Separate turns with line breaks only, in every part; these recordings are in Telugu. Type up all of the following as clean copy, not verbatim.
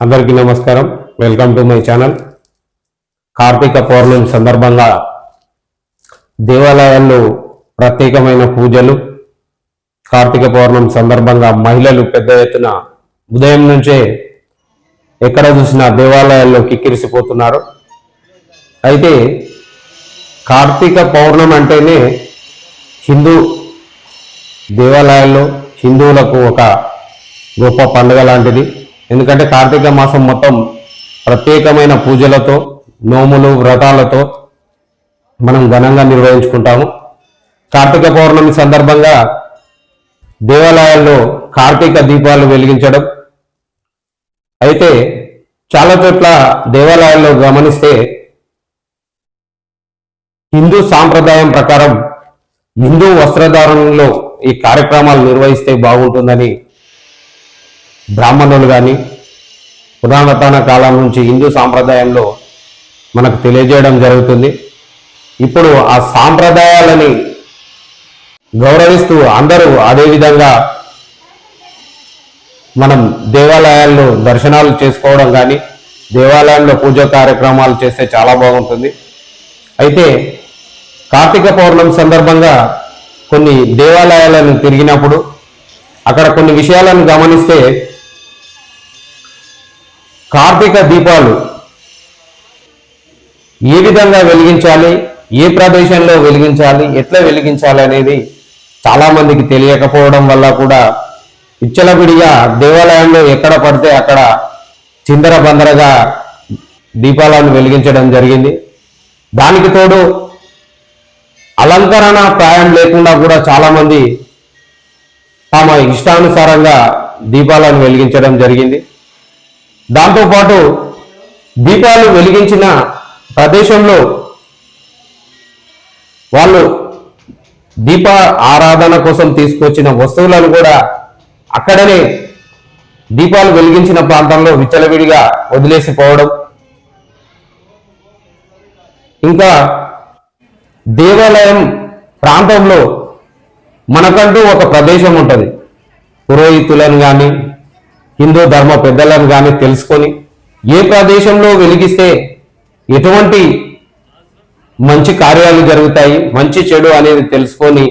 అందరికీ నమస్కారం. Welcome to my channel. Karthika Pournami సందర్భంగా దేవాలయాల్లో ప్రత్యేకమైన పూజలు. కార్తీక పౌర్ణమి సందర్భంగా మహిళలు పెద్ద ఎత్తున ఉదయం నుంచే ఎక్కడ చూసినా దేవాలయాల్లో కిక్కిరిసిపోతున్నారు. అయితే కార్తీక పౌర్ణమి అంటేనే హిందూ దేవాలయాల్లో హిందువులకు ఒక గొప్ప పండుగ లాంటిది. ఎందుకంటే కార్తీక మాసం మొత్తం ప్రత్యేకమైన పూజలతో, నోములు, వ్రతాలతో మనం ఘనంగా నిర్వహించుకుంటాము. కార్తీక పౌర్ణమి సందర్భంగా దేవాలయాల్లో కార్తీక దీపాలు వెలిగించడం. అయితే చాలా చోట్ల దేవాలయాల్లో గమనిస్తే హిందూ సాంప్రదాయం ప్రకారం హిందూ వస్త్రధారణలో ఈ కార్యక్రమాలు నిర్వహిస్తే బాగుంటుందని బ్రాహ్మణులు కానీ పురాతన కాలం నుంచి హిందూ సాంప్రదాయంలో మనకు తెలియజేయడం జరుగుతుంది. ఇప్పుడు ఆ సాంప్రదాయాలని గౌరవిస్తూ అందరూ అదేవిధంగా మనం దేవాలయాల్లో దర్శనాలు చేసుకోవడం కానీ దేవాలయంలో పూజా కార్యక్రమాలు చేస్తే చాలా బాగుంటుంది. అయితే కార్తీక పౌర్ణమి సందర్భంగా కొన్ని దేవాలయాలను తిరిగినప్పుడు అక్కడ కొన్ని విషయాలను గమనిస్తే కార్తీక దీపాలు ఏ విధంగా వెలిగించాలి, ఏ ప్రదేశంలో వెలిగించాలి, ఎట్లా వెలిగించాలి అనేది చాలామందికి తెలియకపోవడం వల్ల కూడా విచ్చలవిడిగా దేవాలయంలో ఎక్కడ పడితే అక్కడ చిందర బందరగా దీపాలను వెలిగించడం జరిగింది. దానికి తోడు అలంకరణ ప్రాయం లేకుండా కూడా చాలామంది తమ ఇష్టానుసారంగా దీపాలను వెలిగించడం జరిగింది. దాంతోపాటు దీపాలు వెలిగించిన ప్రదేశంలో వాళ్ళు దీప ఆరాధన కోసం తీసుకొచ్చిన వస్తువులను కూడా అక్కడనే దీపాలు వెలిగించిన ప్రాంతంలో విచ్చలవిడిగా వదిలేసిపోవడం. ఇంకా దేవాలయం ప్రాంతంలో మనకంటూ ఒక ప్రదేశం ఉంటుంది. పురోహితులను కానీ హిందూ ధర్మ పెద్దలను కానీ తెలుసుకొని ఏ ప్రదేశంలో వెలిగిస్తే ఎటువంటి మంచి కార్యాలు జరుగుతాయి, మంచి చెడు అనేది తెలుసుకొని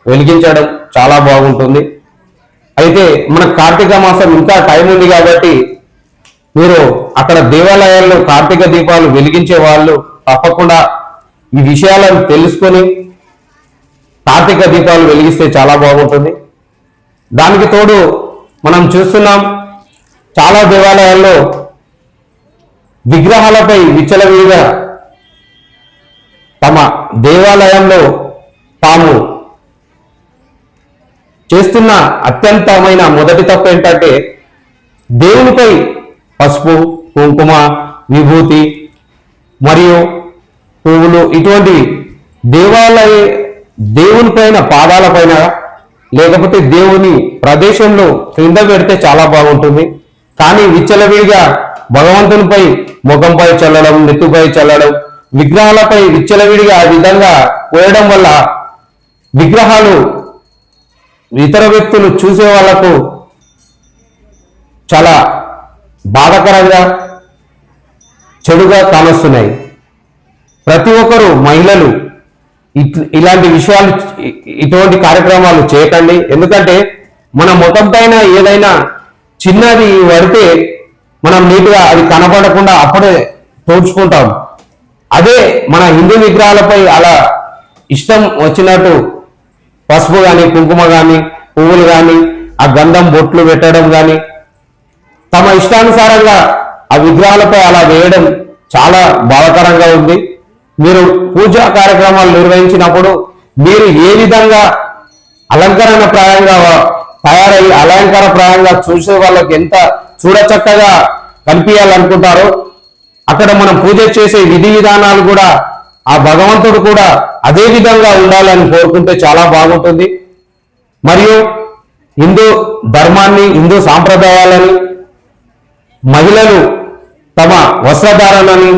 వెలిగించడం చాలా బాగుంటుంది. అయితే మన కార్తీక మాసం ఇంకా టైం ఉంది కాబట్టి మీరు అక్కడ దేవాలయాల్లో కార్తీక దీపాలు వెలిగించే వాళ్ళు తప్పకుండా ఈ విషయాలను తెలుసుకొని కార్తీక దీపాలు వెలిగిస్తే చాలా బాగుంటుంది. దానికి తోడు మనం చూస్తున్నాం చాలా దేవాలయాల్లో విగ్రహాలపై విచ్చలవిడిగా తమ దేవాలయంలో తాము చేస్తున్న అత్యంతమైన మొదటి తప్పు ఏంటంటే దేవునిపై పసుపు, కుంకుమ, విభూతి మరియు పువ్వులు ఇటువంటి దేవుని పైన, పాదాల పైన లేకపోతే దేవుని ప్రదేశంలో క్రింద పెడితే చాలా బాగుంటుంది. కానీ విచ్చలవిడిగా భగవంతునిపై, ముఖంపై చల్లడం, నెత్తుపై చల్లడం, విగ్రహాలపై విచ్చలవిడిగా ఆ విధంగా పోయడం వల్ల విగ్రహాలు ఇతర వ్యక్తులు చూసే వాళ్లకు చాలా బాధాకరంగా, చెడుగా కానొస్తున్నాయి. ప్రతి ఒక్కరూ మహిళలు ఇలాంటి విషయాలు, ఇటువంటి కార్యక్రమాలు చేయకండి. ఎందుకంటే మన ముఖం పైన ఏదైనా చిన్నది పడితే మనం నీట్గా అది కనపడకుండా అప్పుడే తోడ్చుకుంటాం. అదే మన హిందూ విగ్రహాలపై అలా ఇష్టం వచ్చినట్టు పసుపు కానీ, కుంకుమ కానీ, పువ్వులు కానీ, ఆ గంధం బొట్లు పెట్టడం కానీ తమ ఇష్టానుసారంగా ఆ విగ్రహాలపై అలా వేయడం చాలా బాధాకరంగా ఉంది. మీరు పూజా కార్యక్రమాలు నిర్వహించినప్పుడు మీరు ఏ విధంగా అలంకరణ ప్రాయంగా తయారయ్యి అలంకార ప్రాయంగా చూసే వాళ్ళకి ఎంత చూడచక్కగా కనిపించాలనుకుంటారో అక్కడ మనం పూజ చేసే విధి విధానాలు కూడా ఆ భగవంతుడు కూడా అదే విధంగా ఉండాలని కోరుకుంటే చాలా బాగుంటుంది. మరియు హిందూ ధర్మాన్ని, హిందూ సాంప్రదాయాలని, మహిళలు తమ వస్త్రధారణని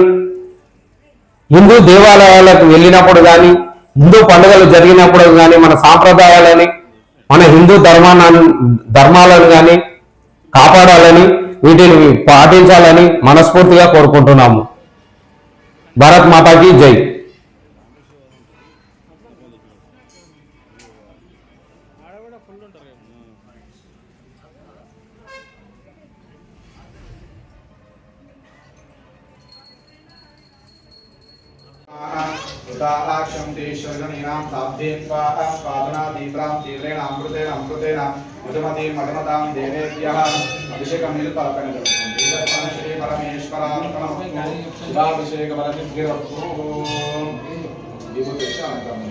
హిందూ దేవాలయాలకు వెళ్ళినప్పుడు కానీ, హిందూ పండుగలు జరిగినప్పుడు కానీ మన సాంప్రదాయాలని, మన హిందూ ధర్మాలను కానీ కాపాడాలని వీటిని పాటించాలని మనస్ఫూర్తిగా కోరుకుంటున్నాము. భారత్ మాతాకి జై.
उदाक्षन्तेश्वरजनीनां साध्ये स्वादना तीव्रां तीव्रेण अमृतेन मधुमतीं मधुमतां देवेभ्यः अभिषेकं निल्पल्पने जరుగుతుంది श्री परमेश्वरार्पणमस्तु शुभाभिषेकबलसिद्धिरस्तु विभूतेश अनन्तरं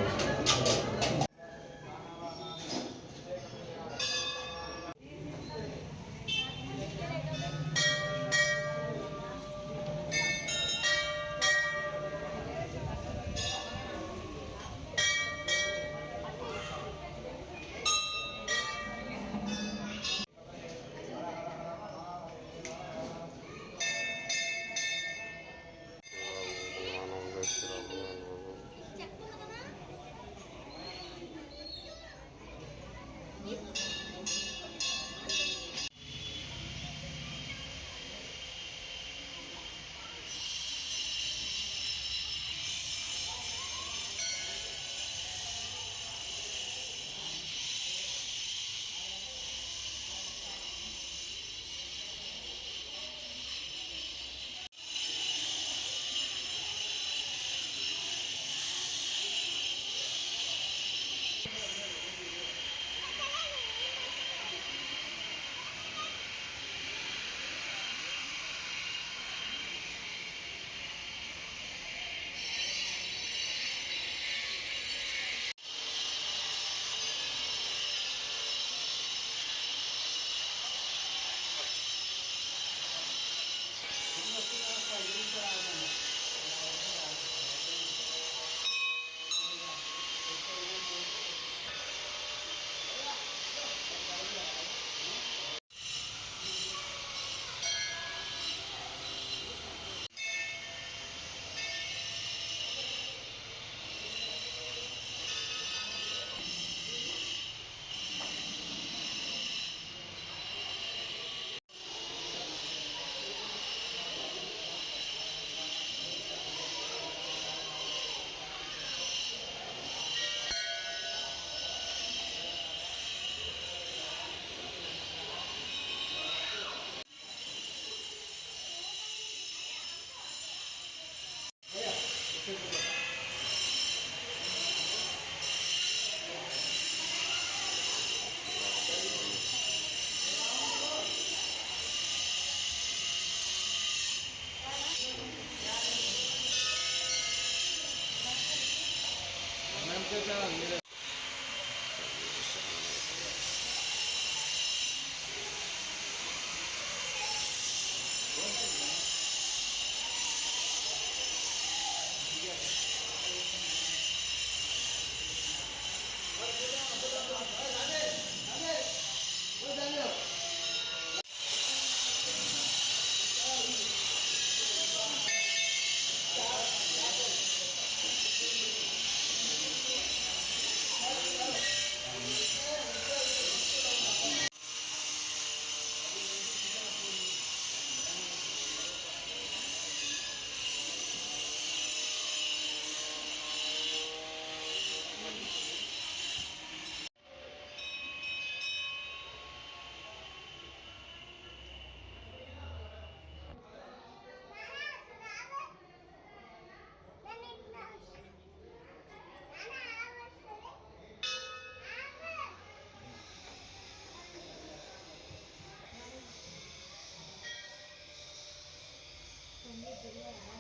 Ini